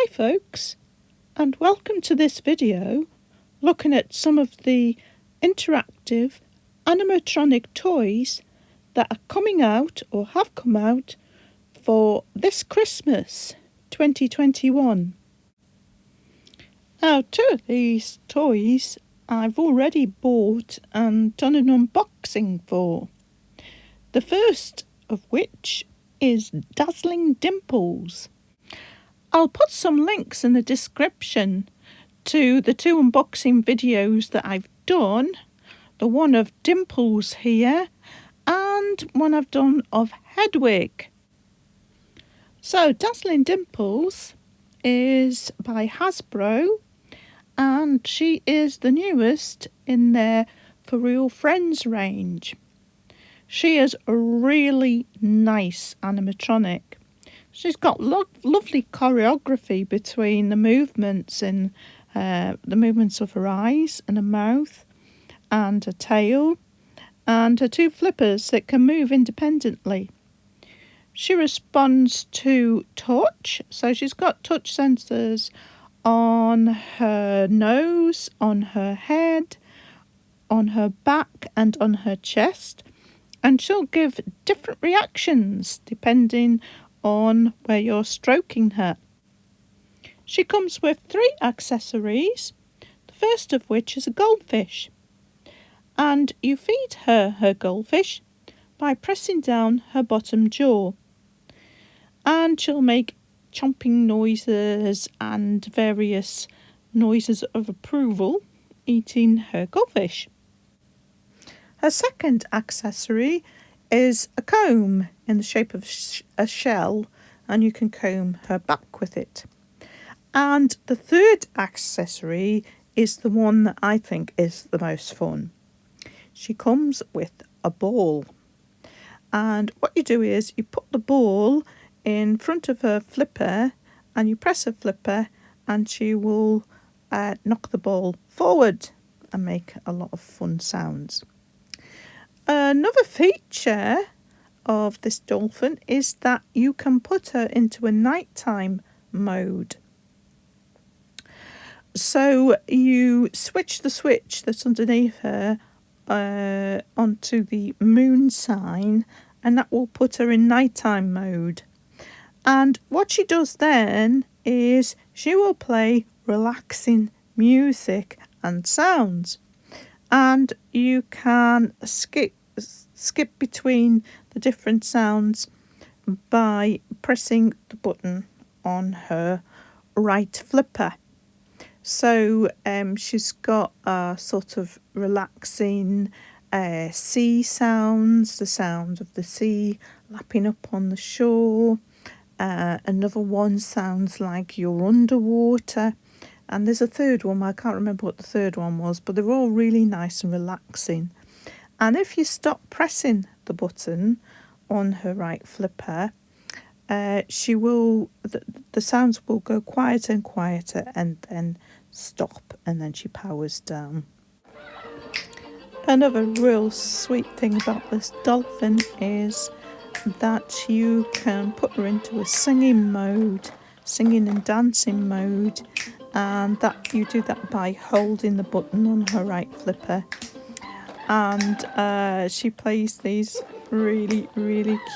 folks, and welcome to this video looking at some of the interactive animatronic toys that are coming out or have come out for this Christmas 2021. Now, two of these toys I've already bought and done an unboxing for. The first of which is Dazzling Dimples. I'll put some links in the description to the two unboxing videos that I've done. The one of Dimples here and one I've done of Hedwig. So Dazzling Dimples is by Hasbro and she is the newest in their Furreal Friends range. She is a really nice animatronic. She's got lovely choreography between the movements in the movements of her eyes and her mouth and her tail and her two flippers that can move independently. She responds to touch, so she's got touch sensors on her nose, on her head, on her back and on her chest, and she'll give different reactions depending on where you're stroking her. She comes with 3 accessories, the first of which is a goldfish, and you feed her goldfish by pressing down her bottom jaw, and she'll make chomping noises and various noises of approval eating her goldfish. Her second accessory is a comb in the shape of a shell, and you can comb her back with it. And the third accessory is the one that I think is the most fun. She comes with a ball, and what you do is you put the ball in front of her flipper and you press her flipper and she will knock the ball forward and make a lot of fun sounds. Another feature of this Dolphin is that you can put her into a nighttime mode. So you switch the switch that's underneath her onto the moon sign, and that will put her in nighttime mode. And what she does then is she will play relaxing music and sounds, and you can skip between the different sounds by pressing the button on her right flipper. So she's got a sort of relaxing sea sounds, the sound of the sea lapping up on the shore. Another one sounds like you're underwater. And there's a third one, I can't remember what the third one was, but they're all really nice and relaxing. And if you stop pressing the button on her right flipper, the sounds will go quieter and quieter and then stop, and then she powers down. Another real sweet thing about this Dolphin is that you can put her into a singing and dancing mode, and that you do that by holding the button on her right flipper, and she plays these really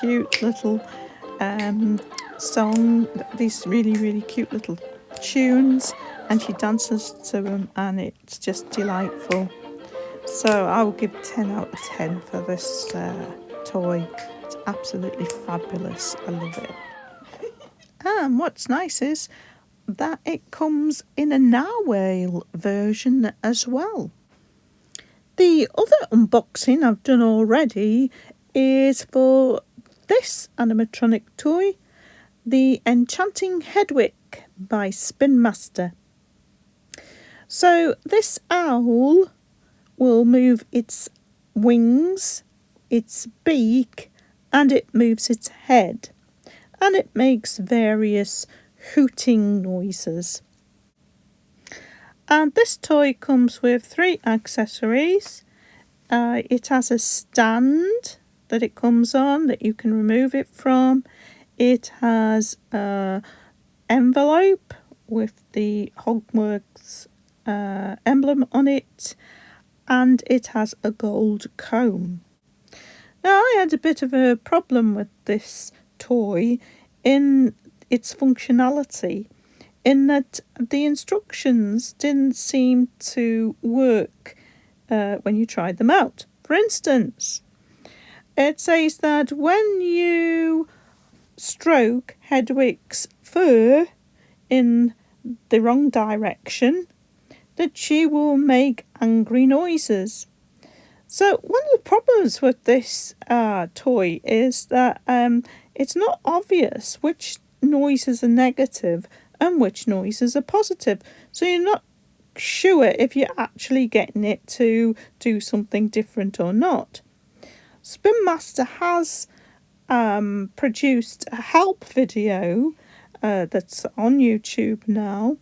cute little these really cute little tunes, and she dances to them, and it's just delightful. So I will give 10 out of 10 for this toy. It's absolutely fabulous. I love it. And what's nice is that it comes in a narwhal version as well. The other unboxing I've done already is for this animatronic toy, the Enchanting Hedwig by Spin Master. So this owl will move its wings, its beak, and it moves its head, and it makes various hooting noises. And this toy comes with 3 accessories. It has a stand that it comes on that you can remove it from. It has an envelope with the Hogwarts emblem on it, and it has a gold comb. Now, I had a bit of a problem with this toy in its functionality, in that the instructions didn't seem to work when you tried them out. For instance, it says that when you stroke Hedwig's fur in the wrong direction, that she will make angry noises. So one of the problems with this toy is that it's not obvious which noises are negative and which noises are positive. So you're not sure if you're actually getting it to do something different or not. Spin Master has produced a help video that's on YouTube now,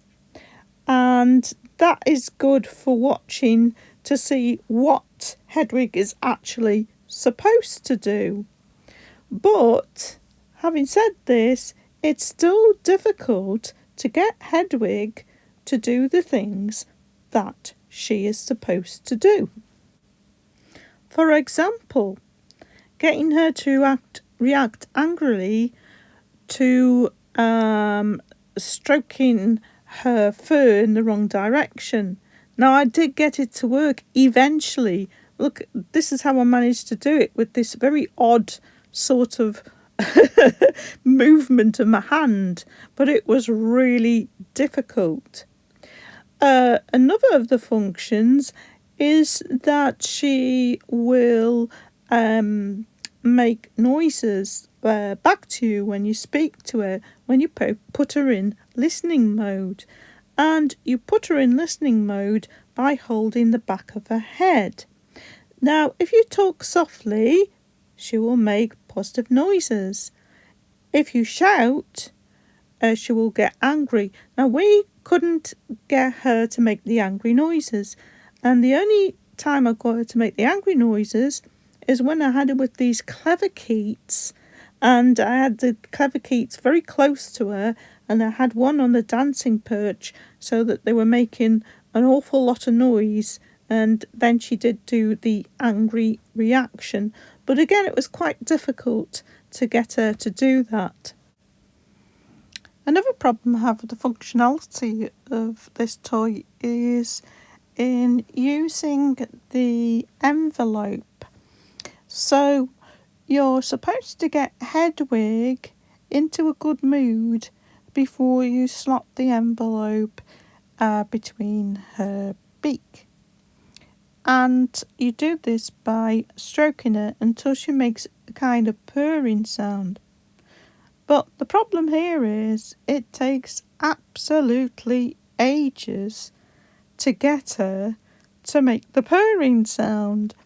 and that is good for watching to see what Hedwig is actually supposed to do. But having said this, it's still difficult to get Hedwig to do the things that she is supposed to do. For example, getting her to react angrily to stroking her fur in the wrong direction. Now, I did get it to work eventually. Look, this is how I managed to do it, with this very odd sort of movement of my hand, but it was really difficult. Another of the functions is that she will make noises back to you when you speak to her, when you put her in listening mode. And you put her in listening mode by holding the back of her head. Now, if you talk softly, she will make positive noises. If you shout, she will get angry. Now, we couldn't get her to make the angry noises, and the only time I got her to make the angry noises is when I had her with these clever Keats, and I had the clever Keats very close to her, and I had one on the dancing perch so that they were making an awful lot of noise, and then she did do the angry reaction. But again, it was quite difficult to get her to do that. Another problem I have with the functionality of this toy is in using the envelope. So you're supposed to get Hedwig into a good mood before you slot the envelope between her beak. And you do this by stroking her until she makes a kind of purring sound. But the problem here is it takes absolutely ages to get her to make the purring sound.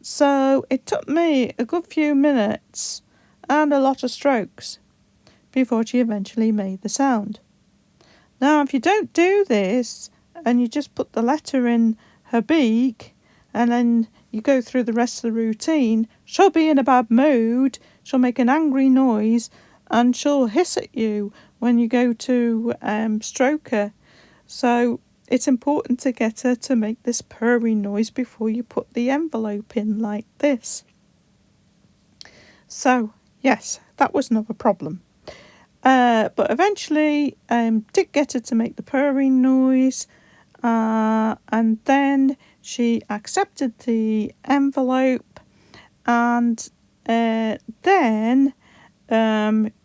So it took me a good few minutes and a lot of strokes before she eventually made the sound. Now, if you don't do this and you just put the letter in her beak and then you go through the rest of the routine, she'll be in a bad mood, she'll make an angry noise, and she'll hiss at you when you go to stroke her. So it's important to get her to make this purring noise before you put the envelope in like this. So, yes, that was another problem. But eventually did get her to make the purring noise, and then she accepted the envelope, and then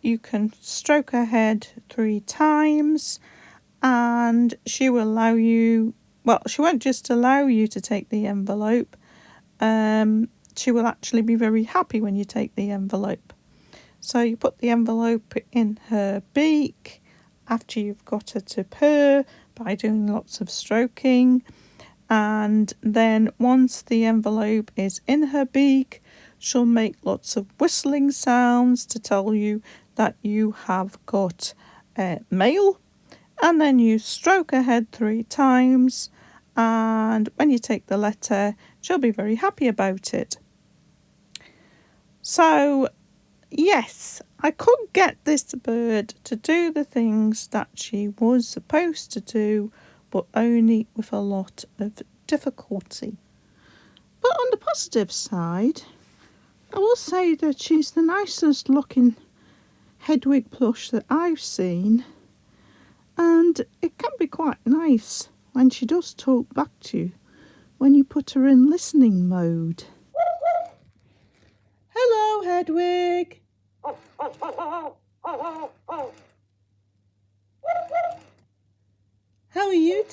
you can stroke her head 3 times, and she will allow you, well, she won't just allow you to take the envelope, she will actually be very happy when you take the envelope. So you put the envelope in her beak after you've got her to purr by doing lots of stroking, and then once the envelope is in her beak, she'll make lots of whistling sounds to tell you that you have got mail, and then you stroke her head 3 times, and when you take the letter, she'll be very happy about it. So yes, I could get this bird to do the things that she was supposed to do, but only with a lot of difficulty. But on the positive side, I will say that she's the nicest looking Hedwig plush that I've seen, and it can be quite nice when she does talk back to you when you put her in listening mode. Hello, Hedwig. How are you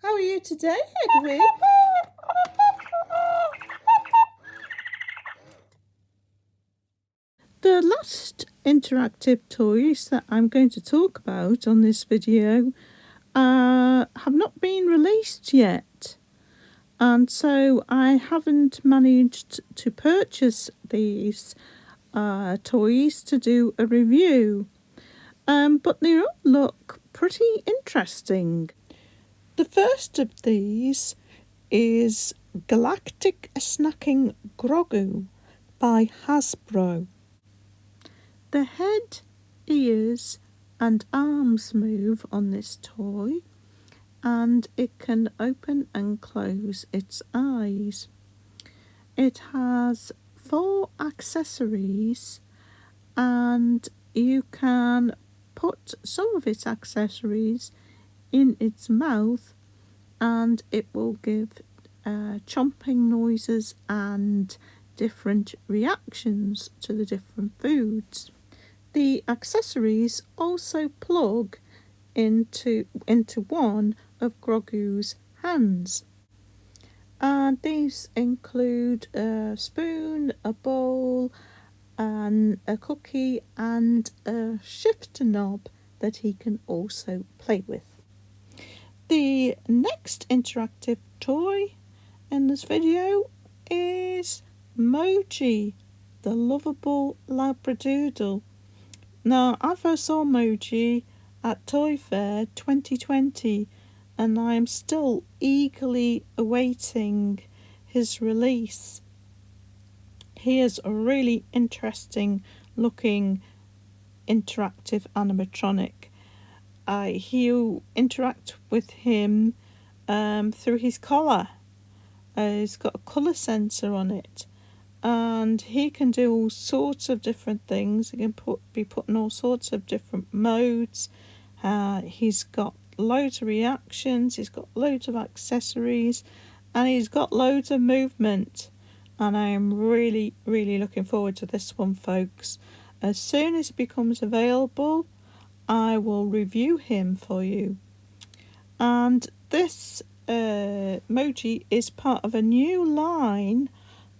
How are you today, Hedwig? The last interactive toys that I'm going to talk about on this video have not been released yet, and so I haven't managed to purchase these toys to do a review, but they all look pretty interesting. The first of these is Galactic Snacking Grogu by Hasbro. The head, ears and arms move on this toy, and it can open and close its eyes. It has 4 accessories, and you can put some of its accessories in its mouth and it will give chomping noises and different reactions to the different foods. The accessories also plug into one of Grogu's hands. And these include a spoon, a bowl, and a cookie, and a shifter knob that he can also play with. The next interactive toy in this video is Moji, the lovable Labradoodle. Now, I first saw Moji at Toy Fair 2020, and I am still eagerly awaiting his release. He is a really interesting looking interactive animatronic. You interact with him through his collar. He's got a colour sensor on it, and he can do all sorts of different things. He can be put in all sorts of different modes. He's got loads of reactions, he's got loads of accessories, and he's got loads of movement. And I am really, really looking forward to this one, folks. As soon as it becomes available, I will review him for you. And this Moji is part of a new line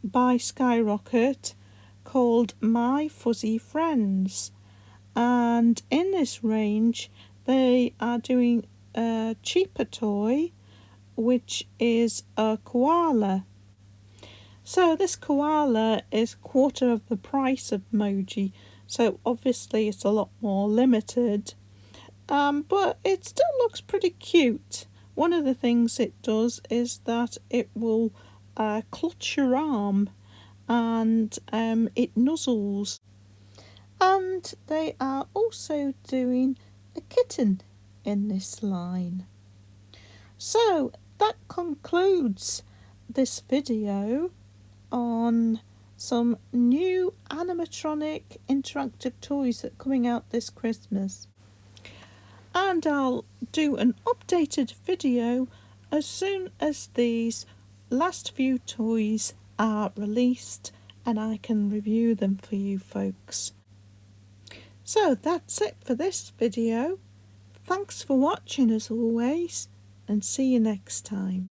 by Skyrocket called My Fuzzy Friends. And in this range, they are doing a cheaper toy, which is a koala. So this koala is a quarter of the price of Moji, so obviously it's a lot more limited, but it still looks pretty cute. One of the things it does is that it will clutch your arm, and it nuzzles. And they are also doing a kitten in this line. So that concludes this video on some new animatronic interactive toys that are coming out this Christmas. And I'll do an updated video as soon as these last few toys are released and I can review them for you folks. So that's it for this video. Thanks for watching as always, and see you next time.